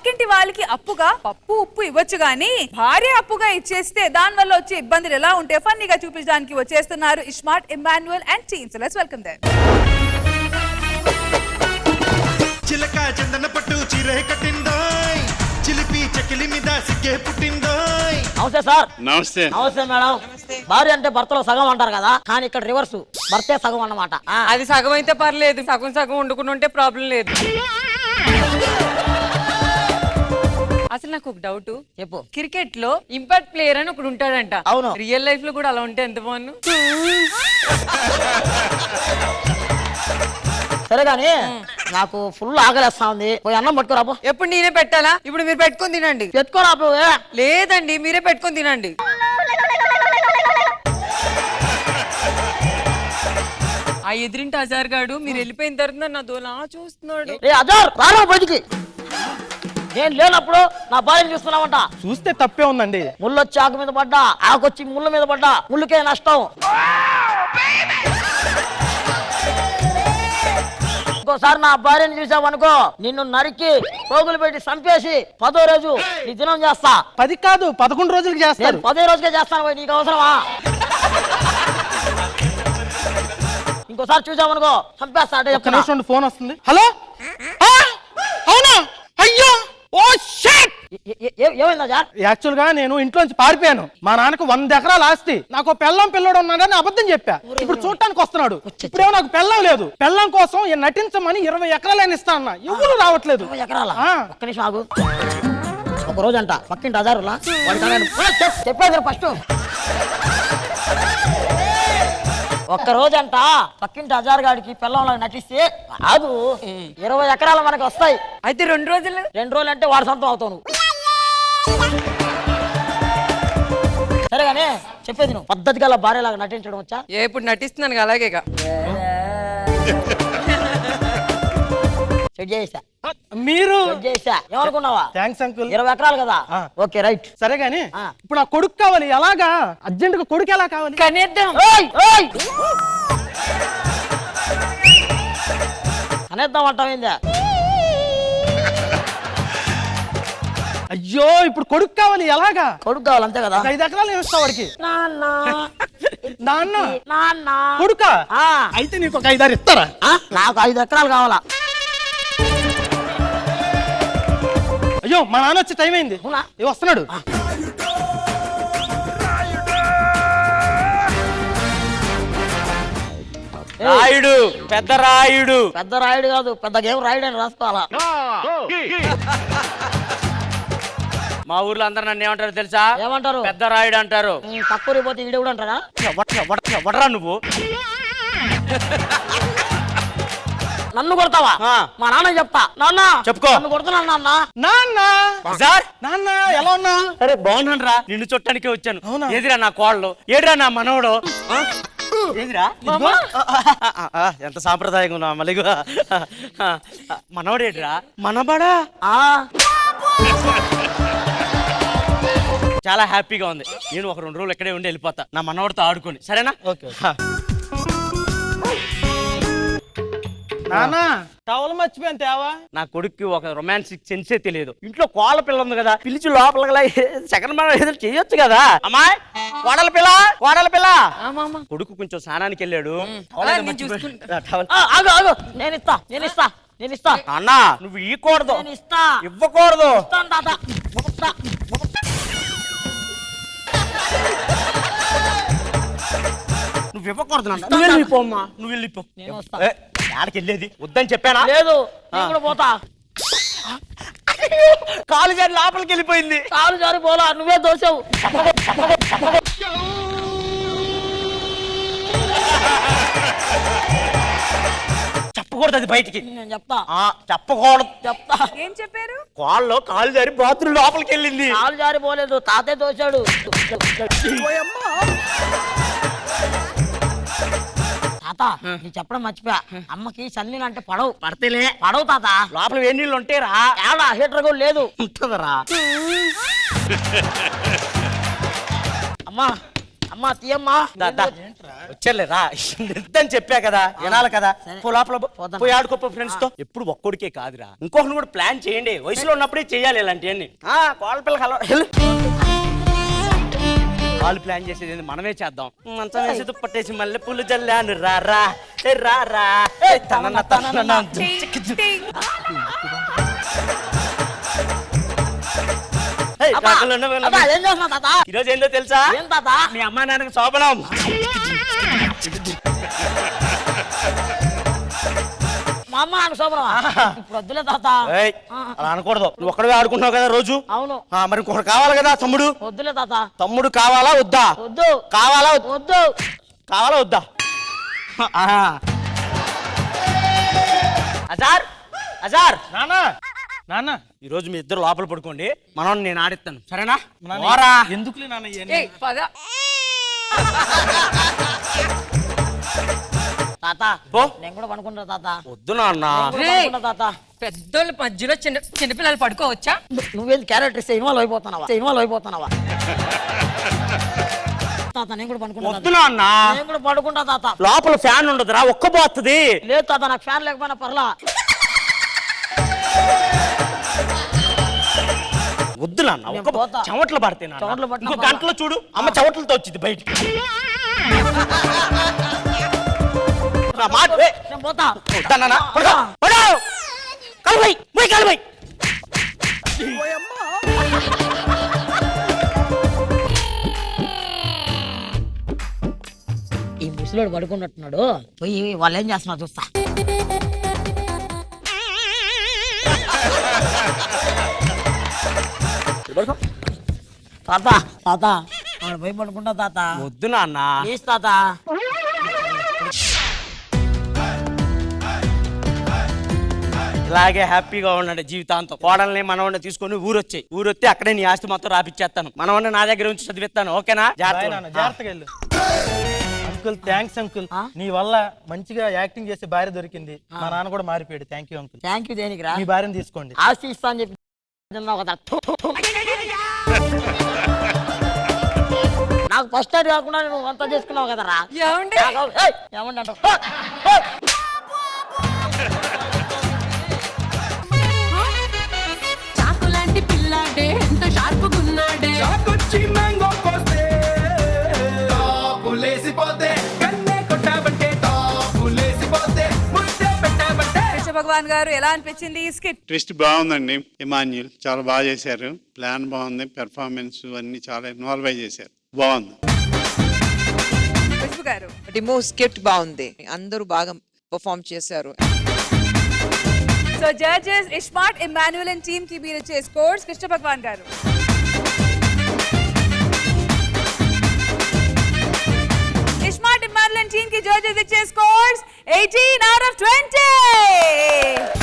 పక్కింటి వాళ్ళకి అప్పుగా పప్పు ఉప్పు ఇవ్వచ్చు గానీ భార్య అప్పుగా ఇచ్చేస్తే దాని వల్ల వచ్చే ఇబ్బందులు ఎలా ఉంటే ఫన్నీగా చూపించడానికి వచ్చేస్తున్నారు iSmart, Immanuel and team. So let's welcome them. చిలక చందన పట్టు చీరే కట్టిందోయ్, చిలిపి చకిలి మీద సిగ్గే పుట్టిందోయ్. నమస్తే సార్. నమస్తే. నమస్తే మేడం. భార్య అంటే భర్తలో సగం అంటారు కదా, కానీ ఇక్కడ రివర్స్, భర్తే సగం అన్నమాట. అది సగం అయితే పర్లేదు, సగం సగం వండుకుని ఉంటే ప్రాబ్లం లేదు. అసలు నాకు ఒక డౌట్, చెప్పు. క్రికెట్ లో ఇంపాక్ట్ ప్లేయర్ అని ఒకడు ఉంటాడంట. అవును. రియల్ లైఫ్ లో కూడా అలా ఉంటే ఎంత బాగుండు. సరే గాని నాకు ఫుల్ ఆకలిస్తా ఉంది, పోయి అన్నం పట్టుకోరాబో. ఎప్పుడు నేనే పెట్టాలా? ఇప్పుడు మీరు పెట్టుకొని తినండి. పెట్టుకోరాబో. లేదండి, మీరే పెట్టుకొని తినండి. ఆ ఎదురింటి అజార్ గాడు మీరు వెళ్ళిపోయిన తర్వాత నా దోలా చూస్తున్నాడు. అజార్ రారా బయటికి. నేను లేనప్పుడు నా భార్యను చూస్తున్నామంట. చూస్తే తప్పే ఉందండి. ముళ్ళొచ్చి ఆకు మీద పడ్డా, ఆకొచ్చి ముళ్ళ మీద పడ్డా, ముళ్ళుకే నష్టం. ఇంకోసారి నా భార్యను చూసావనుకో, నిన్ను నరికి పోగులు పెట్టి చంపేసి 10వ రోజు నీ దినం చేస్తా. 10 కాదు 11 రోజులకి చేస్తారు. 10వ రోజుకే చేస్తాను. పోయి నీకు అవసరమా? ఇంకోసారి చూసావనుకో చంపేస్తా అంటే చెప్తున్నా. ఫోన్ వస్తుంది. హలో, అవునా? అయ్యో, ఓ షిట్. ఏమైందా సార్? యాక్చువల్ గా నేను ఇంట్లోంచి పారిపోయాను. మా నాన్నకు 100 ఎకరాలు ఆస్తి, నాకు పెళ్ళం పిల్లడు ఉన్నాడని అబద్ధం చెప్పా. ఇప్పుడు చూడటానికి వస్తున్నాడు. ఇప్పుడేమో నాకు పెళ్ళం లేదు. పెళ్ళం కోసం నటించమని 20 ఎకరాలు ఇస్తా అన్న, ఎవరు రావట్లేదు. 20 ఎకరాలా? ఒక్క నిమిషం ఆగు. ఒక రోజు అంట పక్కింటి అజారులా చెప్పేది ఫస్ట్. ఒక్క రోజంట పక్కింటి అజార్ గాడికి పిల్లంలో నటిస్తే ఆగు 20 ఎకరాలు మనకు వస్తాయి. అయితే 2 రోజులు 2 రోజులు అంటే వాడు సొంతం అవుతావు నువ్వు. సరేగానే చెప్పేది నువ్వు పద్ధతి గల భార్యలాగా నటించడం వచ్చా? ఇప్పుడు నటిస్తున్నాను అలాగే. సెట్ చేసా. మీరు చేసా ఏమనుకున్నావా? Thanks uncle. 20 ఎకరాలు కదా. Okay right. సరే గాని ఇప్పుడు నా కొడుకు కావాలి. ఎలాగా అర్జెంట్ గా కొడుకు ఎలా కావాలి? కనేద్దాం. అనేద్దాం అంటావేందా? అయ్యో, ఇప్పుడు కొడుకు కావాలి. ఎలాగా? కొడుకు కావాలి అంతే కదా. 5 ఎకరాలు ఇస్తావు వాడికి. నాన్న కొడుక అయితే నీకు ఒక 5 ఇస్తారా? నాకు 5 ఎకరాలు కావాలా? అయ్యో, మా నాన్న వచ్చే టైం అయింది. వస్తున్నాడు. రాయుడు, పెద్ద రాయుడు. పెద్ద రాయుడు కాదు, పెద్ద గేమ్ రాయుడు అని రాసుకోవాలా? మా ఊర్లో అందరు నన్ను ఏమంటారు తెలుసా? ఏమంటారు? పెద్ద రాయుడు అంటారు. తక్కువ పోతే వీడియో కూడా అంటారా? వడరా నువ్వు. నన్ను కొడతావా? మా నాన్న చెప్తా. నాన్న చెప్పుకో. నన్ను కొడుతున్నాను నాన్న. నాన్న సార్, నాన్న ఎలా ఉన్నా? సరే బాగున్నాను రా. నిన్ను చుట్టానికే వచ్చాను. అవునా? ఏదిరా నా కోళ్ళు, ఏదిరా నా మనవడు? ఏదిరా? ఎంత సాంప్రదాయంగా ఉన్నా మళ్ళీ. మనవడేట్రా? మనబడా? చాలా హ్యాపీగా ఉంది. నేను ఒక 2 రోజులు ఇక్కడే ఉండి వెళ్ళిపోతా నా మనవడితో ఆడుకొని. సరేనా? ఓకే. నాన్న టవల్ మర్చిపోయాను తేవా. నా కొడుక్కి ఒక రొమాన్సిక్ సెన్సే తెలియదు. ఇంట్లో కోళ్ళ పిల్ల ఉంది కదా, పిలిచి లోపలికి సెకండ్ మనం ఏదో చేయొచ్చు కదా. అమ్మాయి, కోడల పిల్ల, కోడల పిల్ల. కొడుకు కొంచెం స్నానానికి వెళ్ళాడు. నేను ఇస్తా. అన్నా, నువ్వు ఇవ్వకూడదు. నేను ఇస్తా. ఇవ్వకూడదు. నువ్వు ఇవ్వకూడదు. నువ్వు వెళ్ళిపోమ్మా, నువ్వు వెళ్ళిపో. ఆడికి వెళ్ళేది వద్దని చెప్పానా? లేదు, నేను కూడా పోతా. కాలు జారి లోపలికి వెళ్ళిపోయింది. కాలు జారి పోలా, నువ్వే దోసావు. చెప్పకూడదు అది బయటికి. నేను చెప్తా. చెప్పకూడదు. చెప్తా. ఏం చెప్పారు? కాళ్ళు కాలు జారి బాత్రూమ్ లోపలికి వెళ్ళింది. కాలు జారి పోలేదు, తాతే దోశాడు. తాత నీ చెప్పడం మర్చిపోయా, అమ్మకి చల్లీలు అంటే పడవు. పడతేలే పడవు తాత. లోపల వేడి నీళ్ళు ఉంటాయిరా. ఏడా హీటర్ కూడా లేదు. ఉంటుందరా. అమ్మా అమ్మా తీయమ్మా. వచ్చేలే రా అని చెప్పా కదా, వినాలి కదా. పో లోపల పో. పోదాం. పోయి ఆడుకోపో ఫ్రెండ్స్ తో. ఎప్పుడు ఒక్కడికే కాదురా, ఇంకొకరిని కూడా ప్లాన్ చేయండి. వయసులో ఉన్నప్పుడే చేయాలి ఇలాంటివన్నీ. కోళ్ళ పిల్లలు వాళ్ళు ప్లాన్ చేసేది మనమే చేద్దాం. మంచం వేసి దుప్పట్టేసి మల్లె పూలు జల్లాను రారా రారా. టింగ్, టింగ్. అబ్బా, ఏం చేస్తున్నావు తాత? ఈరోజు ఏందో తెలుసా? ఏం తాత? మీ అమ్మా నాన్నకి శోభనం. మా అమ్మ నాకు శోభనం ఇప్పుడు వద్దులే తాత. ఏయ్, అలా అనకూడదు. నువ్వు ఒక్కడే ఆడుకుంటున్నావు కదా రోజు. అవును. మరి ఇంకొకటి కావాలి కదా తమ్ముడు. వద్దులే తాత. తమ్ముడు కావాలా వద్దా? వద్దు. కావాలా వద్దు. కావాలా వద్దా? అజార్ అజార్ నానా నాన్న ఈరోజు మీ ఇద్దరు లోపల పడుకోండి, మనం నేను ఆడిస్తాను సరేనా? ఎందుకులే నాన్న ఇవన్నీ? ఏయ్ పద. తాత పో. నేను కూడా పడుకుంటా తాత. వద్దు నాన్న. నేను కూడా పడుకుంటా తాత. పెద్దోళ్ళ మధ్యలో చిన్నపిల్లలు పడుకోవచ్చా? నువ్వేది క్యారెక్టర్ సినిమాలో అయిపోతున్నావా తాత? నేను కూడా పడుకుంటా వద్దు తాత. నాన్న. నేను కూడా పడుకుంటా తాత. లోపల ఫ్యాన్ ఉండదురా, ఒక్కపోతుంది. లేదు తాత, నాకు ఫ్యాన్ లేకపోయినా పర్లా. వద్దు నాన్న, నేను ఒక్క పోతా. చెమట్లు పడితే నాన్న. చెమటలు పట్టినా ఇంకో పర్లా. గంటలో చూడు అమ్మ చెమటలతో వచ్చింది బయటికి. నా మాట వే. నేను పోతా. వద్దా నాన్న? పడుకో, పడుకో. కాలుపోయి, పోయి కాలుపోయి. ఈ ముసలోడు పడుకున్నట్టున్నాడు, పోయి వాళ్ళు ఏం చేస్తున్నారు చూస్తా. తాత తాత వాడు పోయి పడుకుంటా తాత. వద్దు నాన్న. ప్లీజ్ తాత. ఇలాగే హ్యాపీగా ఉండండి జీవితాంతం. కోడల్ని మనవన్ని తీసుకొని ఊరొస్తే అక్కడే నీ ఆస్తి మొత్తం రాపిచ్చేస్తాను. మనవన్ని నా దగ్గర ఉంచి చదివిస్తాను, ఓకేనా? బాయ్ నాన్న, జాగ్రత్తగా వెళ్ళు. అంకుల్ థ్యాంక్స్ అంకుల్, నీ వల్ల మంచిగా యాక్టింగ్ చేసే భార్య దొరికింది. మా నాన్న కూడా మారిపోయాడు. Thank you uncle. Thank you దేనికి రా? మీ భార్యను తీసుకోండి. ఆస్తి ఇస్తా అని చెప్పి తిన్నావు కదా. నాకు ఫస్ట్ టైం కాకుండా నువ్వు అంతా చేసుకున్నావు కదరా. ఏమండి? ఏమండి అంటావు? చాకులాంటి పిల్లాడే ఎంత షార్పుగున్నాడే. కృష్ణ భగవాన్ గారు ఎలా అనిపించింది ఈ స్కిట్? ట్విస్ట్ బాగుందండి. ఇమాన్యుల్ చాలా బాగా చేశారు. ప్లాన్ బాగుంది, పెర్ఫార్మెన్స్ అన్ని చాలా ఇన్వాల్వ్ అయి చేశారు. బాగుంది. ఖుష్బు గారు డెమో స్కిట్ బాగుంది, అందరూ బాగా పర్ఫామ్ చేశారు. So judges iSmart Emmanuel and team కి మీరు ఇచ్చే స్కోర్స్. కృష్ణ భగవాన్ గారు ఇస్మార్ట్ ఇమాన్యుయల్ అండ్ టీమ్ కి జడ్జెస్ ఇచ్చే స్కోర్స్ 18 out of 20.